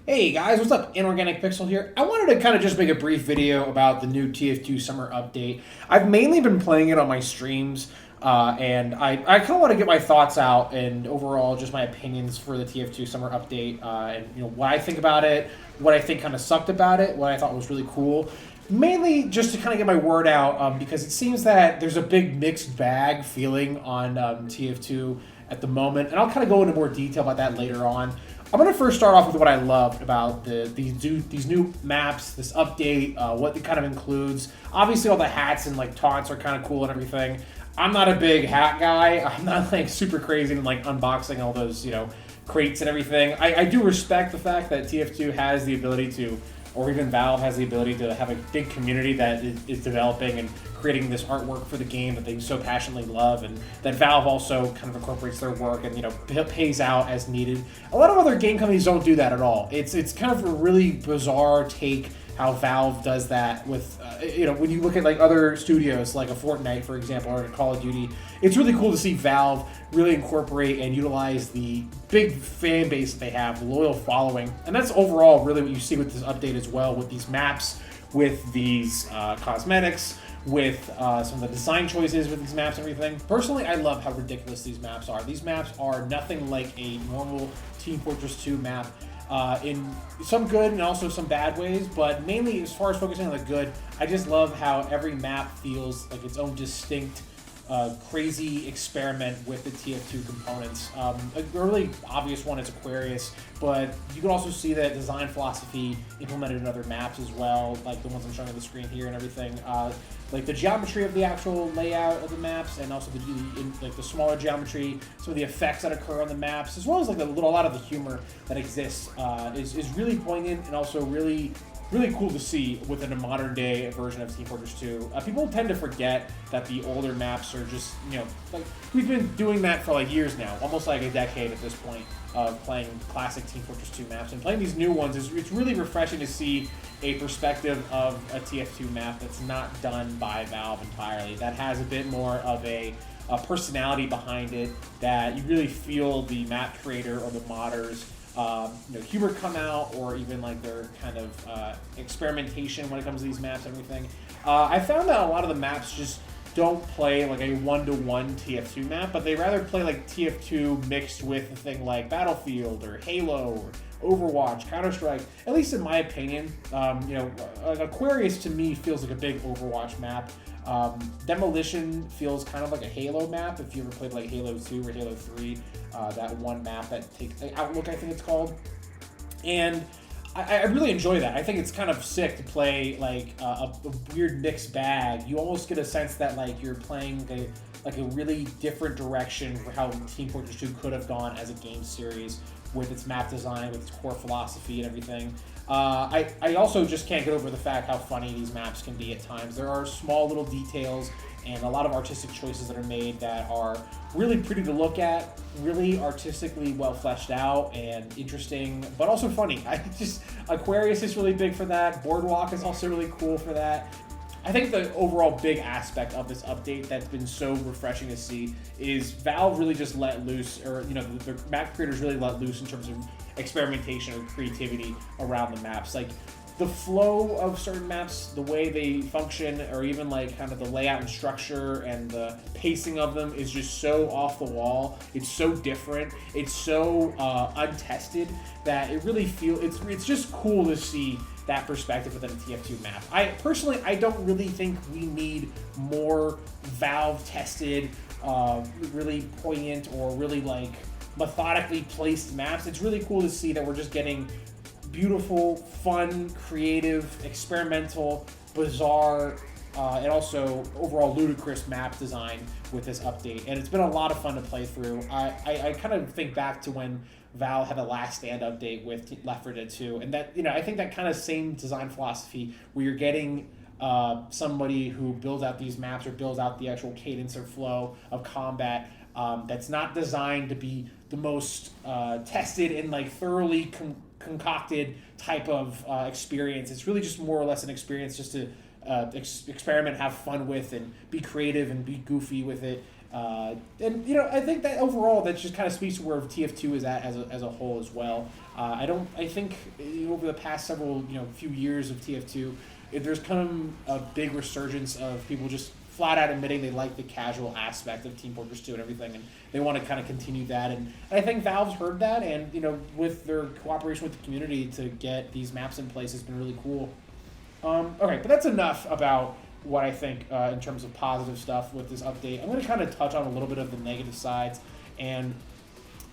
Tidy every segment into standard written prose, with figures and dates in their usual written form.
Hey guys, what's up? Inorganic Pixel here. I wanted to kind of just make a brief video about the new TF2 Summer update. I've mainly been playing it on my streams, and I kind of want to get my thoughts out and overall just my opinions for the TF2 Summer update, and what I think about it, what I think kind of sucked about it, what I thought was really cool. Mainly just to kind of get my word out, because it seems that there's a big mixed bag feeling on TF2 at the moment, and I'll kind of go into more detail about that later on. I'm going to first start off with what I loved about these new maps, this update, what it kind of includes. Obviously, all the hats and like taunts are kind of cool and everything. I'm not a big hat guy. I'm not like super crazy and like unboxing all those crates and everything. I do respect the fact that TF2 has the ability to, or even Valve has the ability to have a big community that is developing and creating this artwork for the game that they so passionately love, and that Valve also kind of incorporates their work and pays out as needed. A lot of other game companies don't do that at all. It's kind of a really bizarre take how Valve does that with when you look at like other studios like a Fortnite, for example, or a Call of Duty. It's really cool to see Valve really incorporate and utilize the big fan base that they have, the loyal following, and that's overall really what you see with this update as well, with these maps, with these cosmetics, with some of the design choices with these maps and everything. Personally, I love how ridiculous these maps are. These maps are nothing like a normal Team Fortress 2 map. In some good and also some bad ways, but mainly as far as focusing on the good, I just love how every map feels like its own distinct, crazy experiment with the TF2 components. A really obvious one is Aquarius, but you can also see that design philosophy implemented in other maps as well, like the ones I'm showing on the screen here and everything. Like the geometry of the actual layout of the maps, and also the smaller geometry, some of the effects that occur on the maps, as well as like a lot of the humor that exists, is really poignant and also really cool to see within a modern day version of Team Fortress 2. People tend to forget that the older maps are just, like we've been doing that for like years now, almost like a decade at this point of playing classic Team Fortress 2 maps, and playing these new ones it's really refreshing to see a perspective of a TF2 map that's not done by Valve entirely, that has a bit more of a personality behind it, that you really feel the map creator or the modders humor come out, or even like their kind of experimentation when it comes to these maps and everything. I found that a lot of the maps just don't play like a one-to-one TF2 map, but they rather play like TF2 mixed with a thing like Battlefield or Halo or Overwatch, Counter-Strike. At least in my opinion, Aquarius to me feels like a big Overwatch map. Demolition feels kind of like a Halo map if you ever played like Halo 2 or Halo 3, that one map that takes Outlook, I think it's called. And I really enjoy that. I think it's kind of sick to play like a weird mixed bag. You almost get a sense that like you're playing a really different direction for how Team Fortress 2 could have gone as a game series, with its map design, with its core philosophy and everything. I also just can't get over the fact how funny these maps can be at times. There are small little details and a lot of artistic choices that are made that are really pretty to look at, really artistically well fleshed out and interesting, but also funny. Aquarius is really big for that. Boardwalk is also really cool for that. I think the overall big aspect of this update that's been so refreshing to see is Valve really just let loose, or the map creators really let loose in terms of experimentation or creativity around the maps. Like the flow of certain maps, the way they function, or even like kind of the layout and structure and the pacing of them is just so off the wall. It's so different. It's so untested that it really it's just cool to see that perspective within a TF2 map. I don't really think we need more Valve tested, really poignant or really like methodically placed maps. It's really cool to see that we're just getting beautiful, fun, creative, experimental, bizarre, and also overall ludicrous map design with this update. And it's been a lot of fun to play through. I kind of think back to when Valve had a Last Stand update with Left 4 Dead 2, and that I think that kind of same design philosophy where you're getting somebody who builds out these maps or builds out the actual cadence or flow of combat that's not designed to be the most tested and like thoroughly concocted type of experience. It's really just more or less an experience just to experiment, have fun with, and be creative and be goofy with it. And I think that overall that just kind of speaks to where TF2 is at as a whole as well. I think over the past several few years of TF2, there's come a big resurgence of people just flat out admitting they like the casual aspect of Team Fortress 2 and everything, and they want to kind of continue that. And I think Valve's heard that, and with their cooperation with the community to get these maps in place has been really cool. Okay, but that's enough about what I think in terms of positive stuff with this update. I'm going to kind of touch on a little bit of the negative sides, and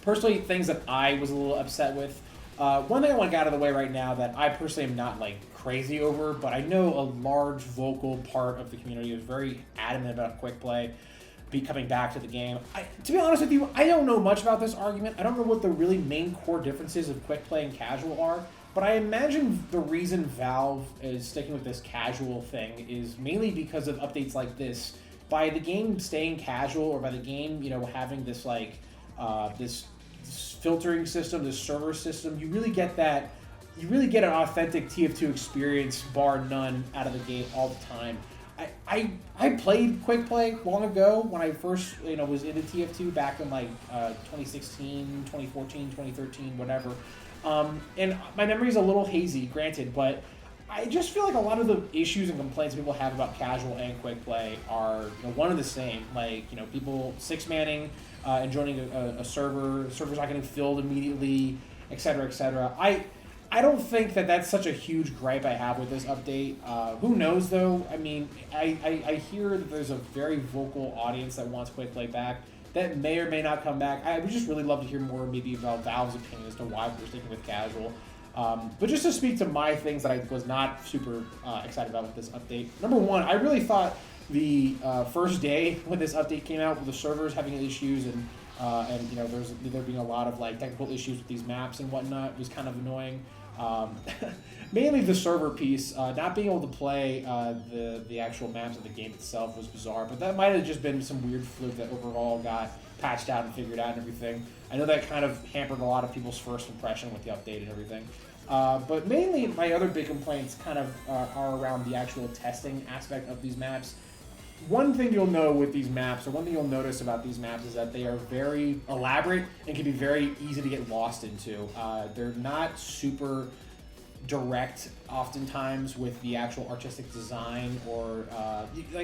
personally things that I was a little upset with. One thing I want to get out of the way right now that I personally am not crazy over, but I know a large vocal part of the community is very adamant about quick play coming back to the game. To be honest with you, I don't know much about this argument. I don't know what the really main core differences of quick play and casual are. But I imagine the reason Valve is sticking with this casual thing is mainly because of updates like this. By the game staying casual, or by the game, having this this filtering system, this server system, you really get an authentic TF2 experience, bar none, out of the gate all the time. I played quick play long ago when I first was into TF2 back in 2016, 2014, 2013, whatever. And my memory is a little hazy, granted, but I just feel like a lot of the issues and complaints people have about casual and quick play are one and the same. People six-manning and joining a server, servers not getting filled immediately, etc., etc. I don't think that that's such a huge gripe I have with this update. Who knows, though? I mean, I hear that there's a very vocal audience that wants quick play back. That may or may not come back. I would just really love to hear more maybe about Valve's opinion as to why we're sticking with casual. But just to speak to my things that I was not super excited about with this update. Number one, I really thought the first day when this update came out with the servers having issues and there being a lot of technical issues with these maps and whatnot was kind of annoying. Mainly the server piece, not being able to play the actual maps of the game itself was bizarre, but that might have just been some weird fluke that overall got patched out and figured out and everything. I know that kind of hampered a lot of people's first impression with the update and everything. But mainly my other big complaints kind of are around the actual testing aspect of these maps. One thing you'll know with these maps, or one thing you'll notice about these maps, is that they are very elaborate and can be very easy to get lost into. They're not super direct oftentimes with the actual artistic design, or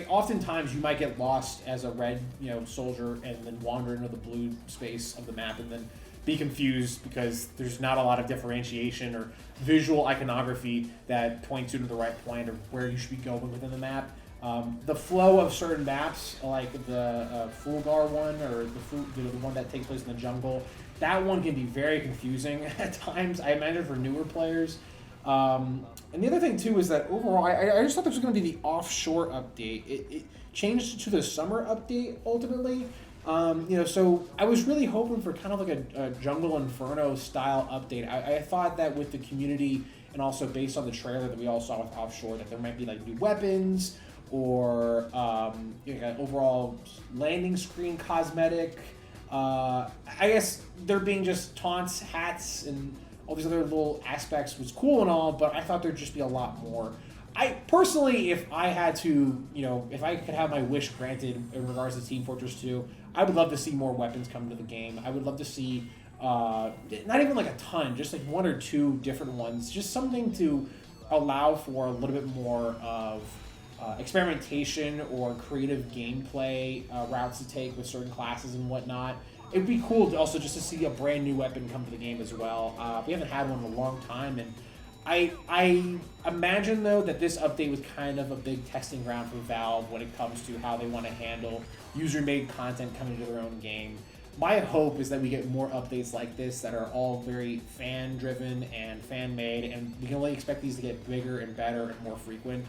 oftentimes you might get lost as a red soldier and then wander into the blue space of the map and then be confused because there's not a lot of differentiation or visual iconography that points you to the right point or where you should be going within the map. The flow of certain maps, like the Fulgar one or the one that takes place in the jungle, that one can be very confusing at times, I imagine, for newer players. And the other thing, too, is that overall, I just thought this was going to be the Offshore update. It changed to the Summer update, ultimately. So I was really hoping for kind of a Jungle Inferno style update. I thought that with the community and also based on the trailer that we all saw with Offshore, that there might be new weapons or overall landing screen cosmetic. I guess there being just taunts, hats, and all these other little aspects was cool and all, but I thought there'd just be a lot more. I personally, if I had to, if I could have my wish granted in regards to Team Fortress 2, I would love to see more weapons come to the game. I would love to see, not even a ton, just one or two different ones, just something to allow for a little bit more of experimentation or creative gameplay routes to take with certain classes and whatnot. It'd be cool to also just to see a brand new weapon come to the game as well. We haven't had one in a long time, and I imagine, though, that this update was kind of a big testing ground for Valve when it comes to how they want to handle user-made content coming to their own game. My hope is that we get more updates like this that are all very fan-driven and fan-made, and we can only expect these to get bigger and better and more frequent.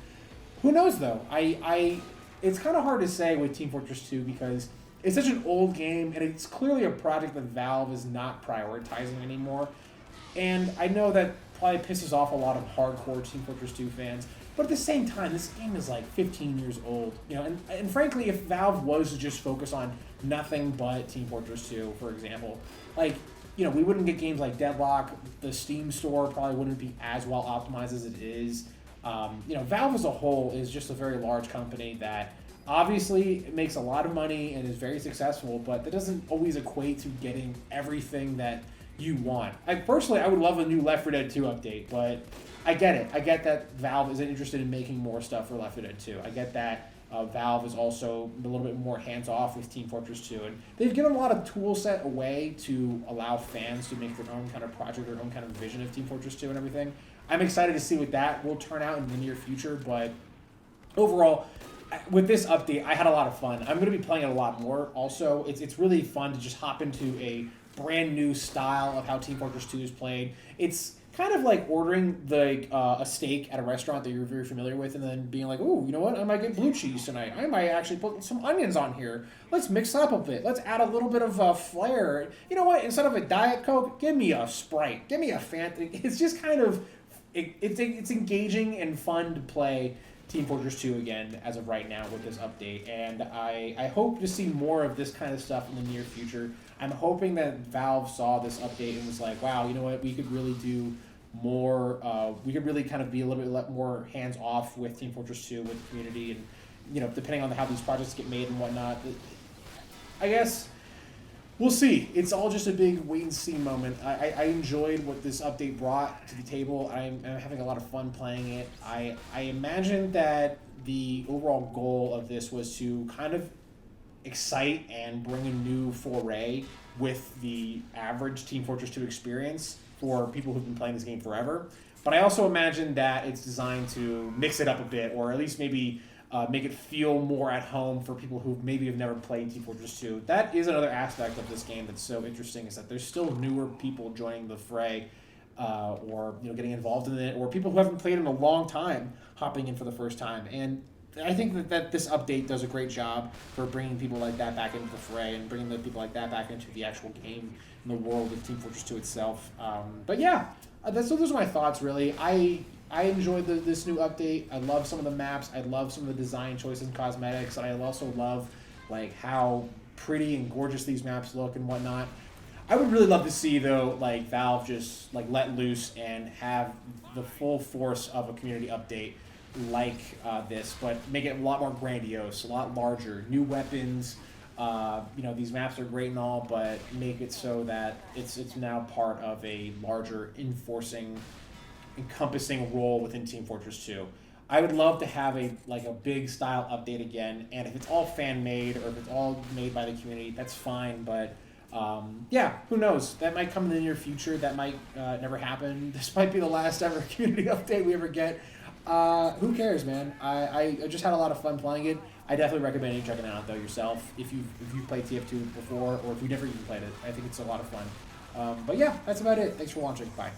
Who knows, though? It's kind of hard to say with Team Fortress 2 because it's such an old game, and it's clearly a project that Valve is not prioritizing anymore. And I know that probably pisses off a lot of hardcore Team Fortress 2 fans, but at the same time, this game is 15 years old. And frankly, if Valve was to just focus on nothing but Team Fortress 2, for example, we wouldn't get games like Deadlock. The Steam store probably wouldn't be as well optimized as it is. Valve as a whole is just a very large company that obviously it makes a lot of money and is very successful, but that doesn't always equate to getting everything that you want. I would love a new Left 4 Dead 2 update, but I get it. I get that Valve isn't interested in making more stuff for Left 4 Dead 2. I get that Valve is also a little bit more hands-off with Team Fortress 2, and they've given a lot of tool set away to allow fans to make their own kind of project, their own kind of vision of Team Fortress 2 and everything. I'm excited to see what that will turn out in the near future, but overall, with this update, I had a lot of fun. I'm going to be playing it a lot more. Also, it's really fun to just hop into a brand new style of how Team Fortress 2 is played. It's kind of like ordering a steak at a restaurant that you're very familiar with, and then being like, "Ooh, you know what? I might get blue cheese tonight. I might actually put some onions on here. Let's mix up a bit. Let's add a little bit of flair. You know what? Instead of a Diet Coke, give me a Sprite. Give me a Fanta." It's just kind of it's engaging and fun to play Team Fortress 2 again as of right now with this update, and I hope to see more of this kind of stuff in the near future. I'm hoping that Valve saw this update and was like, wow, you know what, we could really do more, we could really kind of be a little bit more hands-off with Team Fortress 2, with the community, and, you know, depending on how these projects get made and whatnot. I guess we'll see. It's all just a big wait-and-see moment. I enjoyed what this update brought to the table. I'm having a lot of fun playing it. I imagine that the overall goal of this was to kind of excite and bring a new foray with the average Team Fortress 2 experience for people who've been playing this game forever. But I also imagine that it's designed to mix it up a bit, or at least maybe make it feel more at home for people who maybe have never played Team Fortress 2. That is another aspect of this game that's so interesting, is that there's still newer people joining the fray, or getting involved in it, or people who haven't played in a long time hopping in for the first time. And I think that this update does a great job for bringing people like that back into the fray and bringing the people like that back into the actual game and the world of Team Fortress 2 itself. But yeah, those are my thoughts, really. I enjoyed this new update. I love some of the maps. I love some of the design choices and cosmetics. And I also love like how pretty and gorgeous these maps look and whatnot. I would really love to see, though, like Valve just like let loose and have the full force of a community update like this, but make it a lot more grandiose, a lot larger, new weapons. These maps are great and all, but make it so that it's now part of a larger encompassing role within Team Fortress 2. I would love to have a big style update again, and if it's all fan made or if it's all made by the community, that's fine. But who knows? That might come in the near future. That might never happen. This might be the last ever community update we ever get. Who cares, man? I just had a lot of fun playing it. I definitely recommend you checking it out, though, yourself, if you've played TF2 before, or if you've never even played it. I think it's a lot of fun. But yeah, that's about it. Thanks for watching. Bye.